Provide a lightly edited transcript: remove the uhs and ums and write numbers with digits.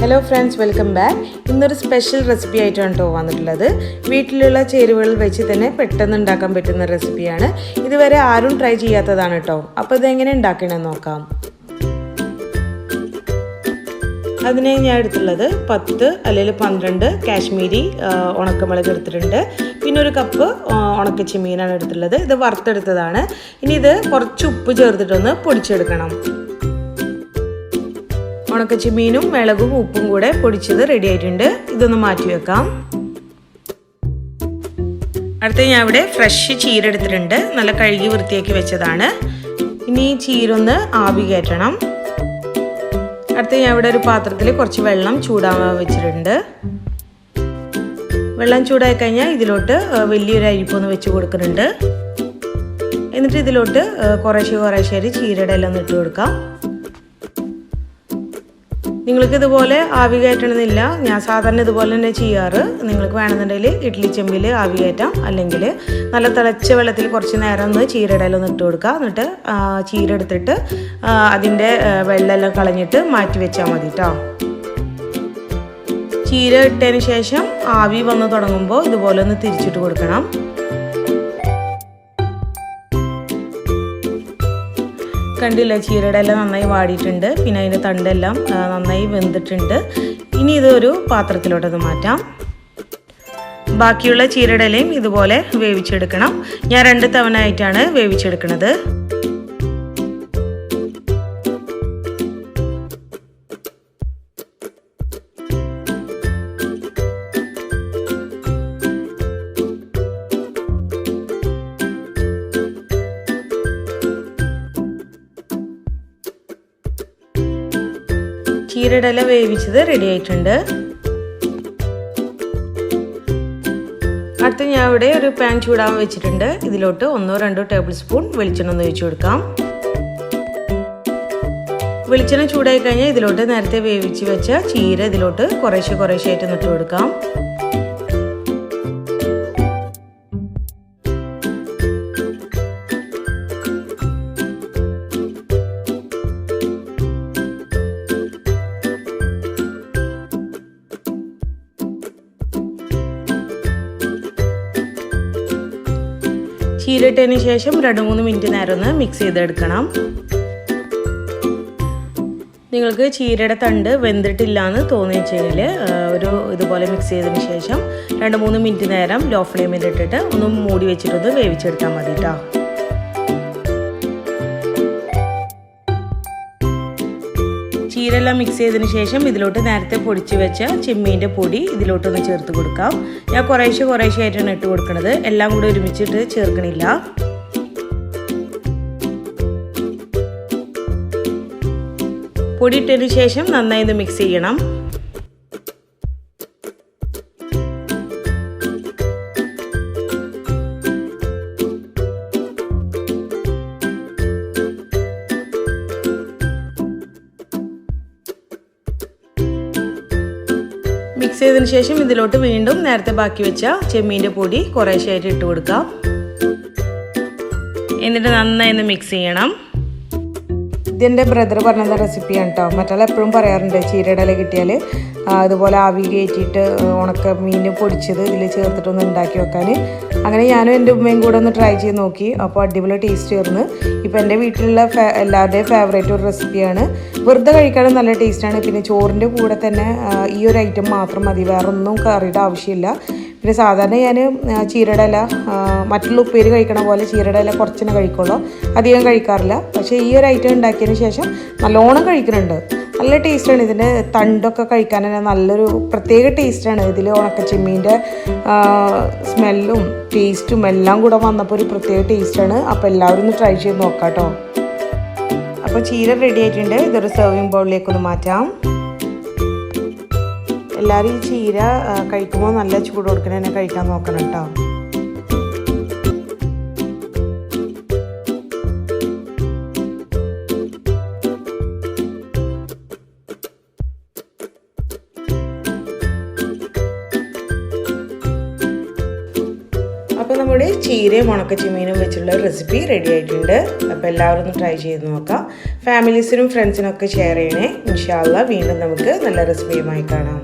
Hello friends, welcome back. ഇന്നൊരു special recipe ആയിട്ടാണ് കേട്ടോ വന്നിട്ടുള്ളത്. വീട്ടിലുള്ള ചേരുവകൾ വെച്ച് തന്നെ പെട്ടെന്ന് ഉണ്ടാക്കാൻ പറ്റുന്ന റെസിപ്പിയാണ്. ഇതുവരെ ആരും ട്രൈ ചെയ്യാത്തതാണ് കേട്ടോ. അപ്പോൾ ഇതെങ്ങനെ ഉണ്ടാക്കണമെന്ന് നോക്കാം. അതിനെ ഞാൻ എടുത്തുള്ളത് 10 അല്ലെങ്കിൽ 12 കാശ്മീരി ഉണക്കമുളക് എടുത്തിട്ടുണ്ട്. പിന്നെ ഒരു കപ്പ് ഉണക്കച്ചെമ്മീനാണ് എടുത്തുള്ളത്. ഇത് വറുത്തെടുത്തതാണ്. ഇനി ഇത് കുറച്ച് ഉപ്പ് ചേർത്തിട്ടൊന്ന് പൊടിച്ചെടുക്കണം. ഉണക്കച്ചെമ്മീനും മുളകും ഉപ്പും കൂടെ പൊടിച്ചത് റെഡി ആയിട്ടുണ്ട്. ഇതൊന്ന് മാറ്റി വെക്കാം. അടുത്ത ഞാൻ ഇവിടെ ഫ്രഷ് ചീര എടുത്തിട്ടുണ്ട്. നല്ല കഴുകി വൃത്തിയാക്കി വെച്ചതാണ്. ഇനി ഈ ചീര ഒന്ന് ആവി കയറ്റണം. അടുത്ത ഞാൻ ഇവിടെ ഒരു പാത്രത്തിൽ കുറച്ച് വെള്ളം ചൂടാവാൻ വെച്ചിട്ടുണ്ട്. വെള്ളം ചൂടായി കഴിഞ്ഞാൽ ഇതിലോട്ട് വലിയൊരു അരിപ്പൊന്ന് വെച്ച് കൊടുക്കുന്നുണ്ട്. എന്നിട്ട് ഇതിലോട്ട് കുറേശ്ശെ ചീരയുടെ എല്ലാം ഇട്ട് കൊടുക്കാം. നിങ്ങൾക്ക് ഇതുപോലെ ആവി കയറ്റണമെന്നില്ല. ഞാൻ സാധാരണ ഇതുപോലെ തന്നെ ചെയ്യാറ്. നിങ്ങൾക്ക് വേണമെന്നുണ്ടെങ്കിൽ ഇഡ്ഡലി ചെമ്പിൽ ആവി കയറ്റാം. അല്ലെങ്കിൽ നല്ല തിളച്ച വെള്ളത്തിൽ കുറച്ച് നേരം ഒന്ന് ചീരയുടെ എല്ലാം ഇട്ട് കൊടുക്കുക. എന്നിട്ട് ചീര എടുത്തിട്ട് അതിൻ്റെ വെള്ളമെല്ലാം കളഞ്ഞിട്ട് മാറ്റി വെച്ചാൽ മതി കേട്ടോ. ചീര ഇട്ടതിന് ശേഷം ആവി വന്ന് തുടങ്ങുമ്പോൾ ഇതുപോലെ ഒന്ന് തിരിച്ചിട്ട് കൊടുക്കണം. കണ്ടില്ല, ചീരയുടെ എല്ലാം നന്നായി വാടിയിട്ടുണ്ട്. പിന്നെ അതിൻ്റെ തണ്ടെല്ലാം നന്നായി വെന്തിട്ടുണ്ട്. ഇനി ഇതൊരു പാത്രത്തിലോട്ടത് മാറ്റാം. ബാക്കിയുള്ള ചീരയുടെ ഇലയും ഇതുപോലെ വേവിച്ചെടുക്കണം. ഞാൻ 2 തവണ ആയിട്ടാണ് വേവിച്ചെടുക്കുന്നത്. ചീരയുടെ ഇല വേവിച്ചത് റെഡി ആയിട്ടുണ്ട്. അടുത്ത് ഞാൻ ഇവിടെ ഒരു പാൻ ചൂടാൻ വെച്ചിട്ടുണ്ട്. ഇതിലോട്ട് 1-2 ടേബിൾ സ്പൂൺ വെളിച്ചെണ്ണ ഒഴിച്ചു കൊടുക്കാം. വെളിച്ചെണ്ണ ചൂടായി കഴിഞ്ഞാൽ ഇതിലോട്ട് നേരത്തെ വേവിച്ച് വെച്ച ചീര ഇതിലോട്ട് കുറേശ്ശെ ആയിട്ട് ഇട്ട് കൊടുക്കാം. ചീര ഇട്ടതിന് ശേഷം 2-3 മിനിറ്റ് നേരം ഒന്ന് മിക്സ് ചെയ്തെടുക്കണം. നിങ്ങൾക്ക് ചീരയുടെ തണ്ട് വെന്തിട്ടില്ല എന്ന് തോന്നിച്ചെങ്കിൽ ഇതുപോലെ മിക്സ് ചെയ്തതിന് ശേഷം 2-3 മിനിറ്റ് നേരം ലോ ഫ്ലെയിമിൽ ഇട്ടിട്ട് ഒന്ന് മൂടി വെച്ചിട്ടൊന്ന് വേവിച്ചെടുത്താൽ മതി കേട്ടോ. ചീരെല്ലാം മിക്സ് ചെയ്തതിന് ശേഷം ഇതിലോട്ട് നേരത്തെ പൊടിച്ച് വെച്ച ചെമ്മീൻ്റെ പൊടി ഇതിലോട്ടൊന്ന് ചേർത്ത് കൊടുക്കാം. ഞാൻ കുറേശ്ശെ ആയിട്ടാണ് ഇട്ട് കൊടുക്കുന്നത്. എല്ലാം കൂടെ ഒരുമിച്ചിട്ട് ചേർക്കണില്ല. പൊടി ഇട്ടതിന് ശേഷം നന്നായി ഇത് മിക്സ് ചെയ്യണം. മിക്സ് ചെയ്തതിന് ശേഷം ഇതിലോട്ട് വീണ്ടും നേരത്തെ ബാക്കി വെച്ച ചെമ്മീൻ്റെ പൊടി കുറേശ്ശെയായിട്ട് ഇട്ട് കൊടുക്കാം. എന്നിട്ട് നന്നായി ഒന്ന് മിക്സ് ചെയ്യണം. ഇതെൻ്റെ ബ്രദർ പറഞ്ഞ റെസിപ്പിയാണ് കേട്ടോ. മറ്റുള്ള എപ്പോഴും പറയാറുണ്ട് ചീരയുടെ ഇല കിട്ടിയാൽ അതുപോലെ ആവി കയറ്റിയിട്ട് ഉണക്ക മീൻ പൊടിച്ചത് ഇതിൽ ചേർത്തിട്ടൊന്ന് ഉണ്ടാക്കി വെക്കാൻ. അങ്ങനെ ഞാനും എൻ്റെ ഉമ്മയും കൂടെ ഒന്ന് ട്രൈ ചെയ്ത് നോക്കി. അപ്പോൾ അടിപൊളി ടേസ്റ്റ് ചേർന്ന്. ഇപ്പോൾ എൻ്റെ വീട്ടിലുള്ള എല്ലാവരുടെയും ഫേവറേറ്റ് ഒരു റെസിപ്പിയാണ്. വെറുതെ കഴിക്കാനും നല്ല ടേസ്റ്റാണ്. പിന്നെ ചോറിൻ്റെ കൂടെ തന്നെ ഈ ഒരു ഐറ്റം മാത്രം മതി, വേറെ ഒന്നും കറിയുടെ ആവശ്യമില്ല. പിന്നെ സാധാരണ ഞാൻ ചീരയുടെ ഇല മറ്റുള്ള ഉപ്പേരി കഴിക്കണ പോലെ ചീരയുടെ ഇല കുറച്ചിനെ കഴിക്കുള്ളൂ, അധികം കഴിക്കാറില്ല. പക്ഷേ ഈ ഒരു ഐറ്റം ഉണ്ടാക്കിയതിന് ശേഷം നല്ലോണം കഴിക്കുന്നുണ്ട്. നല്ല ടേസ്റ്റാണ്. ഇതിൻ്റെ തണ്ടൊക്കെ കഴിക്കാൻ തന്നെ നല്ലൊരു പ്രത്യേക ടേസ്റ്റാണ്. ഇതിൽ ഉണക്കച്ചെമ്മീൻ്റെ സ്മെല്ലും ടേസ്റ്റും എല്ലാം കൂടെ വന്നപ്പോൾ ഒരു പ്രത്യേക ടേസ്റ്റാണ്. അപ്പോൾ എല്ലാവരും ഒന്ന് ട്രൈ ചെയ്ത് നോക്കാം കേട്ടോ. അപ്പോൾ ചീര റെഡി ആയിട്ടുണ്ട്. ഇതൊരു സെർവിങ് ബൗളിലേക്കൊന്ന് മാറ്റാം. എല്ലാവരും ഈ ചീര കഴിക്കുമ്പോൾ നല്ല ചൂട് കൊടുക്കണ തന്നെ കഴിക്കാൻ നോക്കണം കേട്ടോ. അപ്പോൾ അപ്പോൾ നമ്മുടെ ചീരയും ഉണക്കച്ചെമ്മീനും വെച്ചുള്ള റെസിപ്പി റെഡി ആയിട്ടുണ്ട്. അപ്പോൾ എല്ലാവരും ഒന്ന് ട്രൈ ചെയ്ത് നോക്കാം. ഫാമിലീസിനും ഫ്രണ്ട്സിനും ഒക്കെ ഷെയർ ചെയ്യണേ. ഇൻഷാ അല്ലാഹ് വീണ്ടും നമുക്ക് നല്ല റെസിപ്പിയുമായി കാണാം.